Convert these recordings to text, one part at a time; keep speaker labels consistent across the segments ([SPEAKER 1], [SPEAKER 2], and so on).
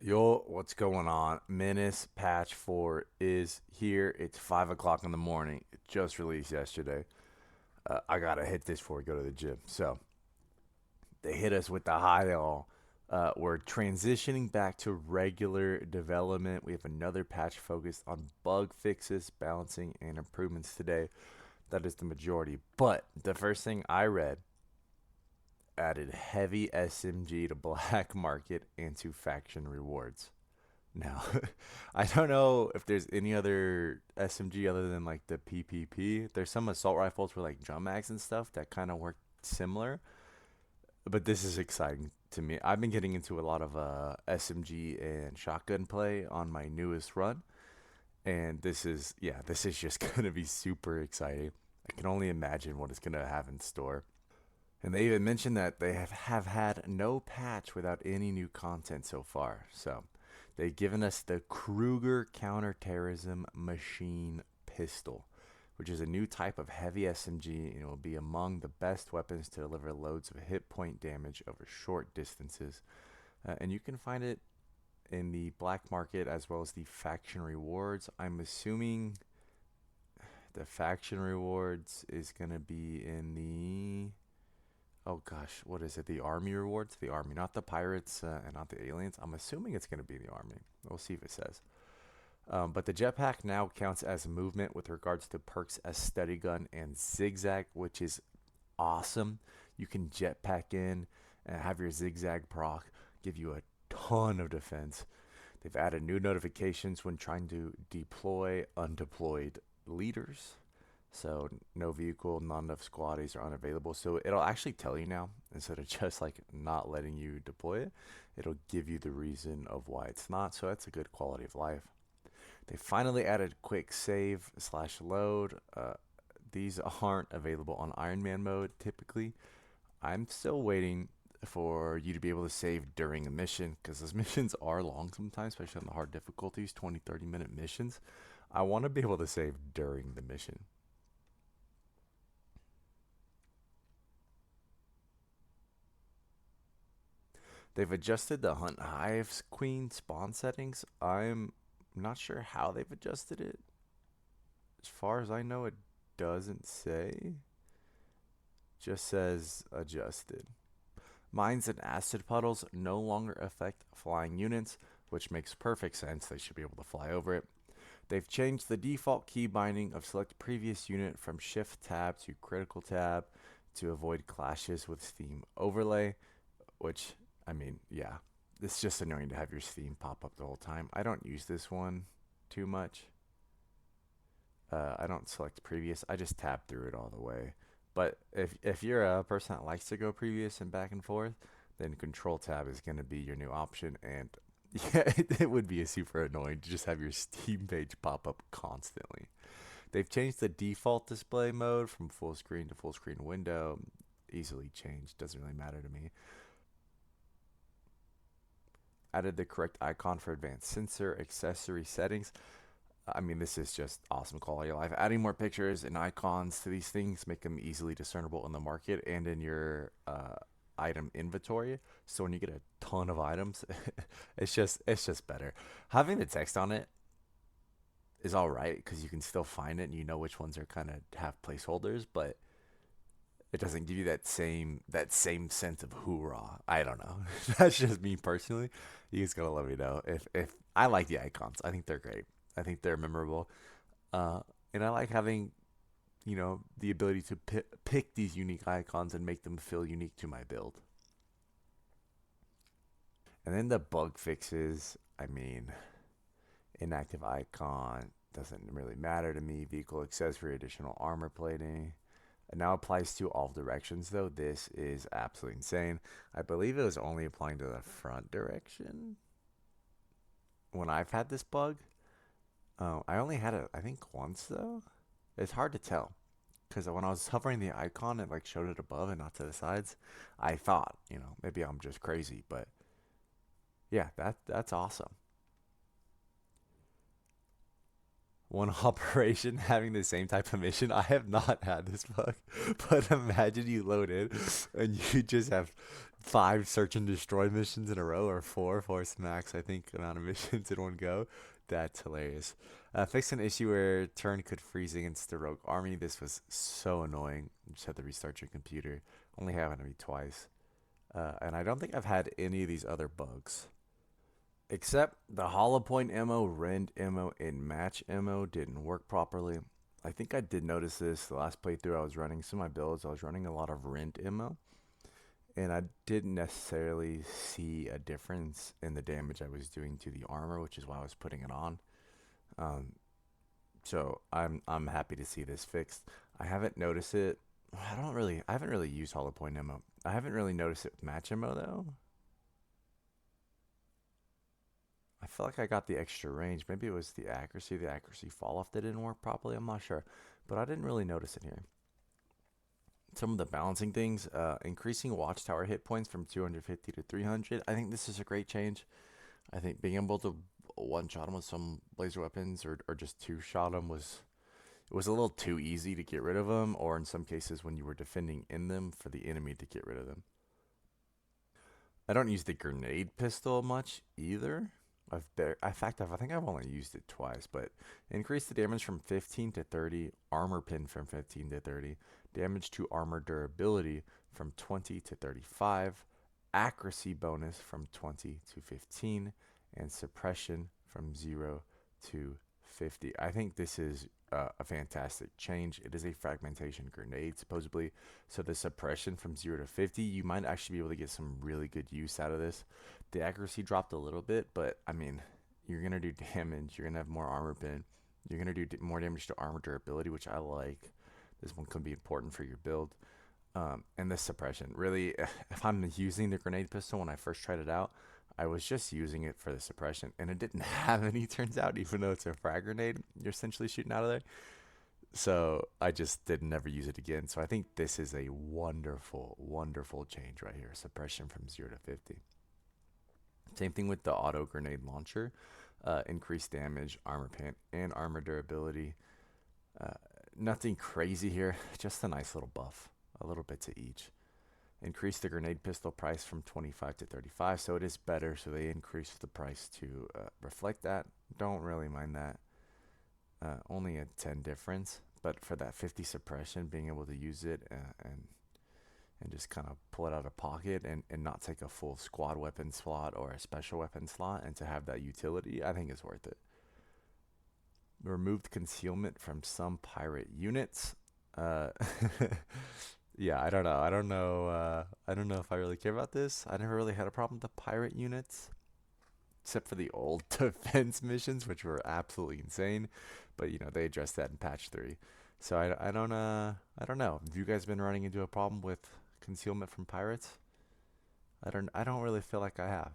[SPEAKER 1] Yo, what's going on? Menace patch 4 is here. It's 5 o'clock in the morning. It just released yesterday. I gotta hit this before we go to the gym. So, they hit us with the high all. We're transitioning back to regular development. We have another patch focused on bug fixes, balancing, and improvements today. That is the majority. But the first thing I read added heavy SMG to black market and to faction rewards. Now, I don't know if there's any other SMG other than like the PPP. There's some assault rifles for like drum mags and stuff that kind of work similar, but this is exciting to me. I've been getting into a lot of SMG and shotgun play on my newest run, and this is just gonna be super exciting. I can only imagine what it's gonna have in store. And they even mentioned that they have had no patch without any new content so far. So they've given us the Kruger counterterrorism machine pistol, which is a new type of heavy SMG and will be among the best weapons to deliver loads of hit point damage over short distances. And you can find it in the black market as well as the faction rewards. I'm assuming the faction rewards is going to be in the, oh gosh, what is it? The army rewards? The army, not the pirates and not the aliens. I'm assuming it's going to be the army. We'll see if it says. But the jetpack now counts as movement with regards to perks as steady gun and zigzag, which is awesome. You can jetpack in and have your zigzag proc give you a ton of defense. They've added new notifications when trying to deploy undeployed leaders. So no vehicle, not enough squaddies are unavailable. So it'll actually tell you now instead of just like not letting you deploy it. It'll give you the reason of why it's not. So that's a good quality of life. They finally added quick save slash load. These aren't available on Iron Man mode typically. I'm still waiting for you to be able to save during a mission because those missions are long sometimes, especially on the hard difficulties, 20, 30-minute missions. I want to be able to save during the mission. They've adjusted the Hunt Hive's Queen spawn settings. I'm not sure how they've adjusted it. As far as I know, it doesn't say. Just says adjusted. Mines and acid puddles no longer affect flying units, which makes perfect sense. They should be able to fly over it. They've changed the default key binding of select previous unit from shift tab to critical tab to avoid clashes with Steam overlay, which, I mean, yeah, it's just annoying to have your Steam pop up the whole time. I don't use this one too much. I don't select previous. I just tab through it all the way. But if you're a person that likes to go previous and back and forth, then control tab is going to be your new option. And yeah, it would be a super annoying to just have your Steam page pop up constantly. They've changed the default display mode from full screen to full screen window. Easily changed, doesn't really matter to me. Added the correct icon for advanced sensor accessory settings. I mean, this is just awesome quality of life. Adding more pictures and icons to these things make them easily discernible in the market and in your item inventory. So when you get a ton of items, it's just better. Having the text on it is all right because you can still find it and you know which ones are kind of have placeholders, but it doesn't give you that same sense of hoorah. I don't know. That's just me personally. You just gotta let me know if I like the icons. I think they're great. I think they're memorable, uh, and I like having the ability to pick these unique icons and make them feel unique to my build. And then the bug fixes. I mean, inactive icon doesn't really matter to me. Vehicle accessory, additional armor plating. It now applies to all directions, though. This is absolutely insane. I believe it was only applying to the front direction when I've had this bug. I only had it, I think, once, though. It's hard to tell because when I was hovering the icon, it like showed it above and not to the sides. I thought, maybe I'm just crazy, but yeah, that's awesome. One operation having the same type of mission. I have not had this bug, but imagine you load in and you just have 5 search and destroy missions in a row, or four's max, I think, amount of missions in one go. That's hilarious. Fixed an issue where turn could freeze against the rogue army. This was so annoying. You just had to restart your computer. Only happened to me twice. And I don't think I've had any of these other bugs. Except the hollow point ammo, rend ammo, and match ammo didn't work properly. I think I did notice this the last playthrough I was running. Some of my builds, I was running a lot of rend ammo, and I didn't necessarily see a difference in the damage I was doing to the armor, which is why I was putting it on. Um, so I'm happy to see this fixed. I haven't noticed it. I haven't really used hollow point ammo. I haven't really noticed it with match ammo though. I feel like I got the extra range. Maybe it was the accuracy fall off that didn't work properly. I'm not sure, but I didn't really notice it here. Some of the balancing things, increasing watchtower hit points from 250 to 300. I think this is a great change. I think being able to one shot them with some laser weapons, or just two shot them, it was a little too easy to get rid of them, or in some cases when you were defending in them for the enemy to get rid of them. I don't use the grenade pistol much either. I think I've only used it twice, but increase the damage from 15 to 30, armor pin from 15 to 30, damage to armor durability from 20 to 35, accuracy bonus from 20 to 15, and suppression from 0 to 50. I think this is a fantastic change. It is a fragmentation grenade, supposedly. So the suppression from 0 to 50, you might actually be able to get some really good use out of this. The accuracy dropped a little bit, but I mean, you're going to do damage. You're going to have more armor pin. You're going to do more damage to armor durability, which I like. This one could be important for your build. And the suppression. Really, if I'm using the grenade pistol when I first tried it out, I was just using it for the suppression, and it didn't have any, turns out, even though it's a frag grenade you're essentially shooting out of there. So I just did never use it again. So I think this is a wonderful, wonderful change right here. Suppression from 0 to 50. Same thing with the auto grenade launcher. Increased damage, armor pant, and armor durability. Uh, Nothing crazy here, just a nice little buff. A little bit to each. Increase the grenade pistol price from 25 to 35, so it is better, so they increased the price to reflect that. Don't really mind that. Only a 10 difference, but for that 50 suppression, being able to use it and just kind of pull it out of pocket, and not take a full squad weapon slot or a special weapon slot, and to have that utility, I think is worth it. Removed concealment from some pirate units. Uh, yeah, I don't know. I don't know. I don't know if I really care about this. I never really had a problem with the pirate units, except for the old defense missions, which were absolutely insane. But they addressed that in patch 3. So I don't know. Have you guys been running into a problem with concealment from pirates? I don't really feel like I have.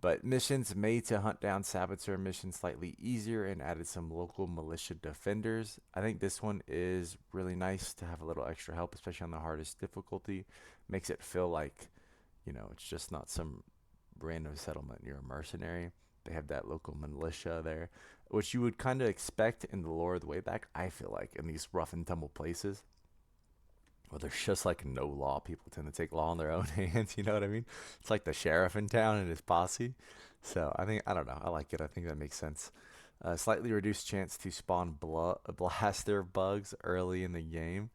[SPEAKER 1] But missions made to hunt down saboteur missions slightly easier, and added some local militia defenders. I think this one is really nice to have a little extra help, especially on the hardest difficulty. Makes it feel like, it's just not some random settlement. You're a mercenary. They have that local militia there, which you would kind of expect in the lore of the way back, I feel like, in these rough and tumble places. Well, there's just like no law. People tend to take law in their own hands. You know what I mean? It's like the sheriff in town and his posse. So I don't know. I like it. I think that makes sense. Slightly reduced chance to spawn blaster bugs early in the game.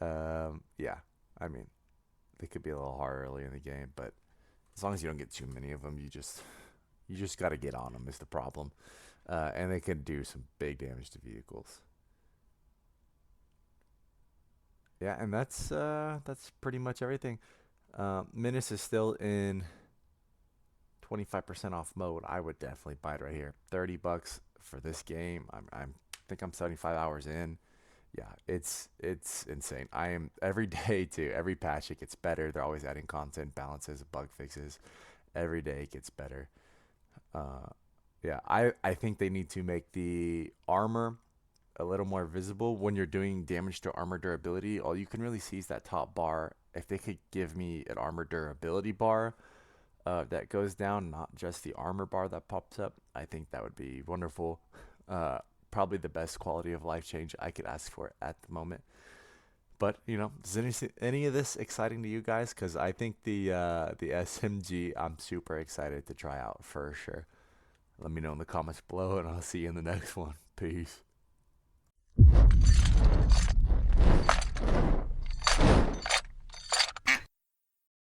[SPEAKER 1] Yeah, I mean, they could be a little hard early in the game, but as long as you don't get too many of them, you just got to get on them is the problem. And they can do some big damage to vehicles. Yeah, and that's pretty much everything. Menace is still in 25% off mode. I would definitely buy it right here. $30 for this game. Think I'm 75 hours in. Yeah, it's insane. I am every day too. Every patch it gets better. They're always adding content, balances, bug fixes. Every day it gets better. Uh, yeah, I think they need to make the armor a little more visible when you're doing damage to armor durability. All you can really see is that top bar. If they could give me an armor durability bar that goes down, not just the armor bar that pops up, I think that would be wonderful. Uh, Probably the best quality of life change I could ask for at the moment. But is any of this exciting to you guys? Because I think the SMG I'm super excited to try out for sure. Let me know in the comments below, and I'll see you in the next one. Peace.